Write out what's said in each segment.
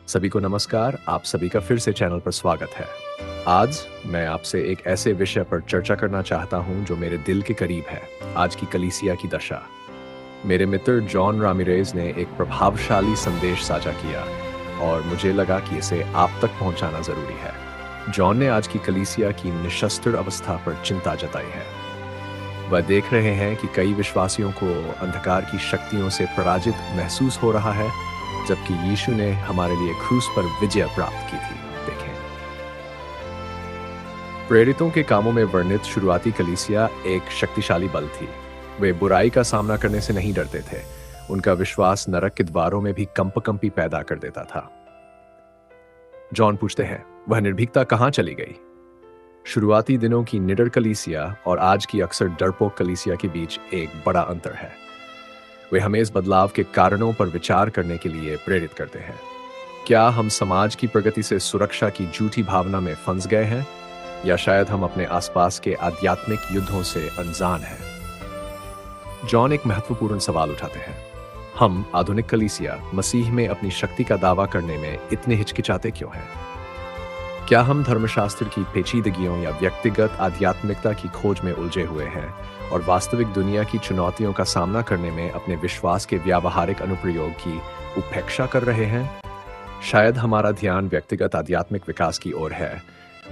सभी को नमस्कार। आप सभी का फिर से चैनल पर स्वागत है। आज मैं आपसे एक ऐसे विषय पर चर्चा करना चाहता हूं जो मेरे दिल के करीब है, आज की कलीसिया की दशा। मेरे मित्र जॉन रामिरेज ने एक प्रभावशाली संदेश साझा किया और मुझे लगा कि इसे आप तक पहुंचाना जरूरी है। जॉन ने आज की कलीसिया की निशस्त्र अवस्था पर चिंता जताई है। वह देख रहे हैं कि कई विश्वासियों को अंधकार की शक्तियों से पराजित महसूस हो रहा है, जबकि यीशु ने हमारे लिए क्रूस पर विजय प्राप्त की थी। देखें, प्रेरितों के कामों में वर्णित शुरुआती कलीसिया एक शक्तिशाली बल थी। वे बुराई का सामना करने से नहीं डरते थे। उनका विश्वास नरक के द्वारों में भी कंपकंपी पैदा कर देता था। जॉन पूछते हैं, वह निर्भीकता कहां चली गई? शुरुआती दिनों की निडर कलीसिया और आज की अक्सर डरपोक कलीसिया के बीच एक बड़ा अंतर है। वे हमें इस बदलाव के कारणों पर विचार करने के लिए प्रेरित करते हैं। क्या हम समाज की प्रगति से सुरक्षा की झूठी भावना में फंस गए हैं, या शायद हम अपने आसपास के आध्यात्मिक युद्धों से अनजान हैं? जॉन एक महत्वपूर्ण सवाल उठाते हैं। हम आधुनिक कलीसिया मसीह में अपनी शक्ति का दावा करने में इतने हिचकिचाते क्यों हैं? क्या हम धर्मशास्त्र की पेचीदगियों या व्यक्तिगत आध्यात्मिकता की खोज में उलझे हुए हैं और वास्तविक दुनिया की चुनौतियों का सामना करने में अपने विश्वास के व्यावहारिक अनुप्रयोग की उपेक्षा कर रहे हैं? शायद हमारा ध्यान व्यक्तिगत आध्यात्मिक विकास की ओर है,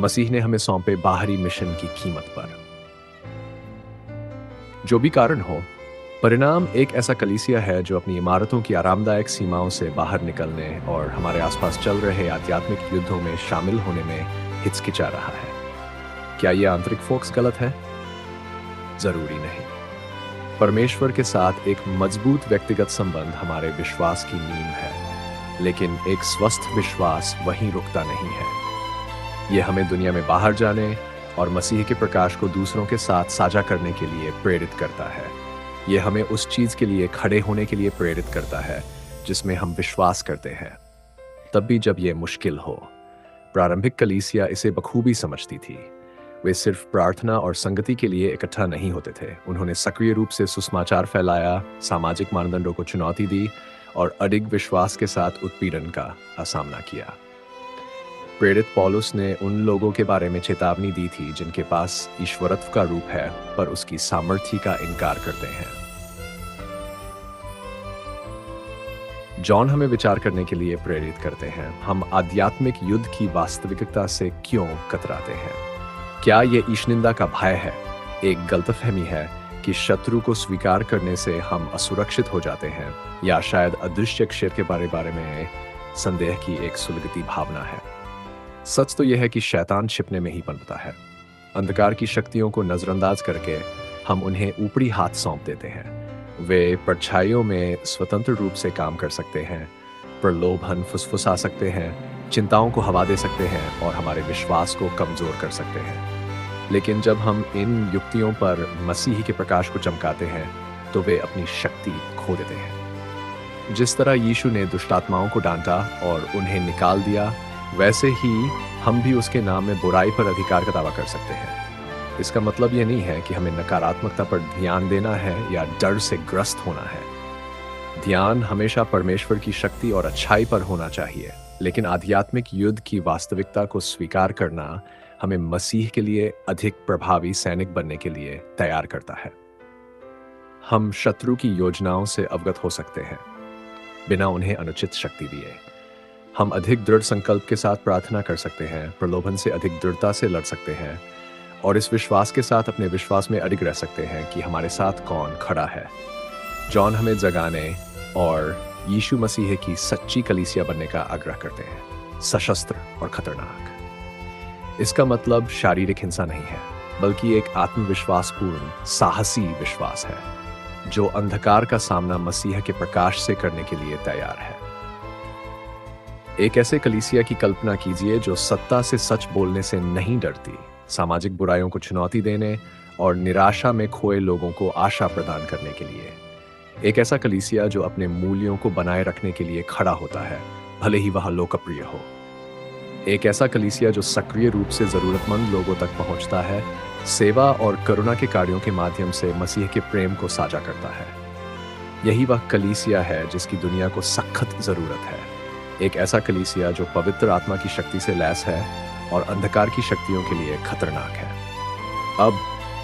मसीह ने हमें सौंपे बाहरी मिशन की कीमत पर। जो भी कारण हो, परिणाम एक ऐसा कलीसिया है जो अपनी इमारतों की आरामदायक सीमाओं से बाहर निकलने और हमारे आसपास चल रहे आध्यात्मिक युद्धों में शामिल होने में हिचकिचा रहा है। क्या यह आंतरिक फोकस गलत है? जरूरी नहीं। परमेश्वर के साथ एक मजबूत व्यक्तिगत संबंध हमारे विश्वास की नींव है, लेकिन एक स्वस्थ विश्वास वहीं रुकता नहीं है। यह हमें दुनिया में बाहर जाने और मसीह के प्रकाश को दूसरों के साथ साझा करने के लिए प्रेरित करता है। यह हमें उस चीज के लिए खड़े होने के लिए प्रेरित करता है जिसमें हम विश्वास करते हैं, तब भी जब यह मुश्किल हो। प्रारंभिक कलीसिया इसे बखूबी समझती थी। वे सिर्फ प्रार्थना और संगति के लिए इकट्ठा नहीं होते थे। उन्होंने सक्रिय रूप से सुसमाचार फैलाया, सामाजिक मानदंडों को चुनौती दी और अडिग विश्वास के साथ उत्पीड़न का सामना किया। प्रेरित पौलुस ने उन लोगों के बारे में चेतावनी दी थी जिनके पास ईश्वरत्व का रूप है पर उसकी सामर्थ्य का इनकार करते हैं। जॉन हमें विचार करने के लिए प्रेरित करते हैं। हम आध्यात्मिक युद्ध की वास्तविकता से क्यों कतराते हैं? क्या यह ईशनिंदा का भय है, एक गलतफहमी है कि शत्रु को स्वीकार करने से हम असुरक्षित हो जाते हैं, या शायद अदृश्य क्षेत्र के बारे में संदेह की एक सुलगती भावना है? सच तो यह है कि शैतान छिपने में ही पनपता है। अंधकार की शक्तियों को नजरअंदाज करके हम उन्हें ऊपरी हाथ सौंप देते हैं। वे परछाइयों में स्वतंत्र रूप से काम कर सकते हैं, प्रलोभन फुसफुसा सकते हैं, चिंताओं को हवा दे सकते हैं और हमारे विश्वास को कमजोर कर सकते हैं। लेकिन जब हम इन युक्तियों पर मसीह के प्रकाश को चमकाते हैं तो वे अपनी शक्ति खो देते हैं। जिस तरह यीशु ने दुष्टात्माओं को डांटा और उन्हें निकाल दिया, वैसे ही हम भी उसके नाम में बुराई पर अधिकार का दावा कर सकते हैं। इसका मतलब यह नहीं है कि हमें नकारात्मकता पर ध्यान देना है या डर से ग्रस्त होना है। ध्यान हमेशा परमेश्वर की शक्ति और अच्छाई पर होना चाहिए, लेकिन आध्यात्मिक युद्ध की वास्तविकता को स्वीकार करना हमें मसीह के लिए अधिक प्रभावी सैनिक बनने के लिए तैयार करता है। हम शत्रु की योजनाओं से अवगत हो सकते हैं बिना उन्हें अनुचित शक्ति दिए। हम अधिक दृढ़ संकल्प के साथ प्रार्थना कर सकते हैं, प्रलोभन से अधिक दृढ़ता से लड़ सकते हैं और इस विश्वास के साथ अपने विश्वास में अडिग रह सकते हैं कि हमारे साथ कौन खड़ा है। जॉन हमें जगाने और यीशु मसीह की सच्ची कलीसिया बनने का आग्रह करते हैं, सशस्त्र और खतरनाक। इसका मतलब शारीरिक हिंसा नहीं है, बल्कि एक आत्मविश्वासपूर्ण साहसी विश्वास है जो अंधकार का सामना मसीह के प्रकाश से करने के लिए तैयार है। एक ऐसे कलीसिया की कल्पना कीजिए जो सत्ता से सच बोलने से नहीं डरती, सामाजिक बुराइयों को चुनौती देने और निराशा में खोए लोगों को आशा प्रदान करने के लिए। एक ऐसा कलीसिया जो अपने मूल्यों को बनाए रखने के लिए खड़ा होता है, भले ही वह लोकप्रिय हो। एक ऐसा कलीसिया जो सक्रिय रूप से जरूरतमंद लोगों तक पहुंचता है, सेवा और करुणा के कार्यों के माध्यम से मसीह के प्रेम को साझा करता है। यही वह कलीसिया है जिसकी दुनिया को सख्त जरूरत है। एक ऐसा कलीसिया जो पवित्र आत्मा की शक्ति से लैस है और अंधकार की शक्तियों के लिए खतरनाक है। अब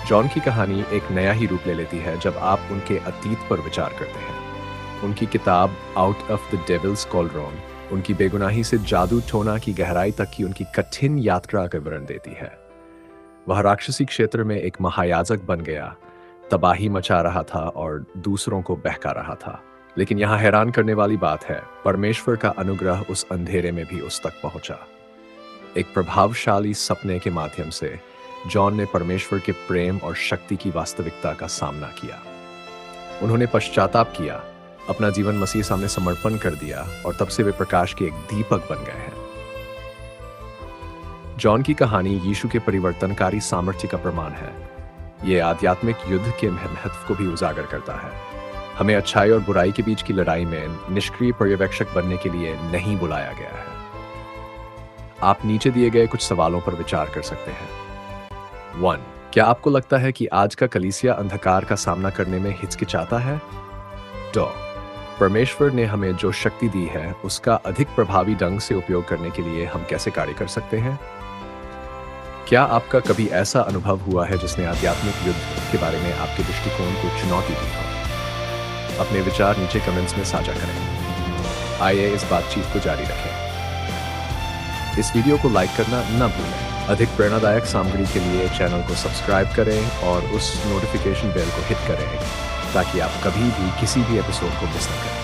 जॉन की कहानी एक नया ही रूप ले लेती है जब आप उनके अतीत पर विचार करते हैं। उनकी किताब आउट ऑफ द डेविल्स कॉलरॉन उनकी बेगुनाही से जादू टोना की गहराई तक की उनकी कठिन यात्रा का विवरण देती है। वह राक्षसी क्षेत्र में एक महायाजक बन गया, तबाही मचा रहा था और दूसरों को बहका रहा था। लेकिन यहाँ हैरान करने वाली बात है, परमेश्वर का अनुग्रह उस अंधेरे में भी उस तक पहुंचा। एक प्रभावशाली सपने के माध्यम से जॉन ने परमेश्वर के प्रेम और शक्ति की वास्तविकता का सामना किया। उन्होंने पश्चाताप किया, अपना जीवन मसीह सामने समर्पण कर दिया और तब से वे प्रकाश के एक दीपक बन गए हैं। जॉन की कहानी यीशु के परिवर्तनकारी सामर्थ्य का प्रमाण है। यह आध्यात्मिक युद्ध के महत्व को भी उजागर करता है। हमें अच्छाई और बुराई के बीच की लड़ाई में निष्क्रिय पर्यवेक्षक बनने के लिए नहीं बुलाया गया है। आप नीचे दिए गए कुछ सवालों पर विचार कर सकते हैं। 1. क्या आपको लगता है कि आज का कलीसिया अंधकार का सामना करने में हिचकिचाता है? 2. परमेश्वर ने हमें जो शक्ति दी है उसका अधिक प्रभावी ढंग से उपयोग करने के लिए हम कैसे कार्य कर सकते हैं? क्या आपका कभी ऐसा अनुभव हुआ है जिसने आध्यात्मिक युद्ध के बारे में आपके दृष्टिकोण को चुनौती दी हो? अपने विचार नीचे कमेंट्स में साझा करें। आइए इस बातचीत को जारी रखें। इस वीडियो को लाइक करना न भूलें। अधिक प्रेरणादायक सामग्री के लिए चैनल को सब्सक्राइब करें और उस नोटिफिकेशन बेल को हिट करें ताकि आप कभी भी किसी भी एपिसोड को मिस न करें।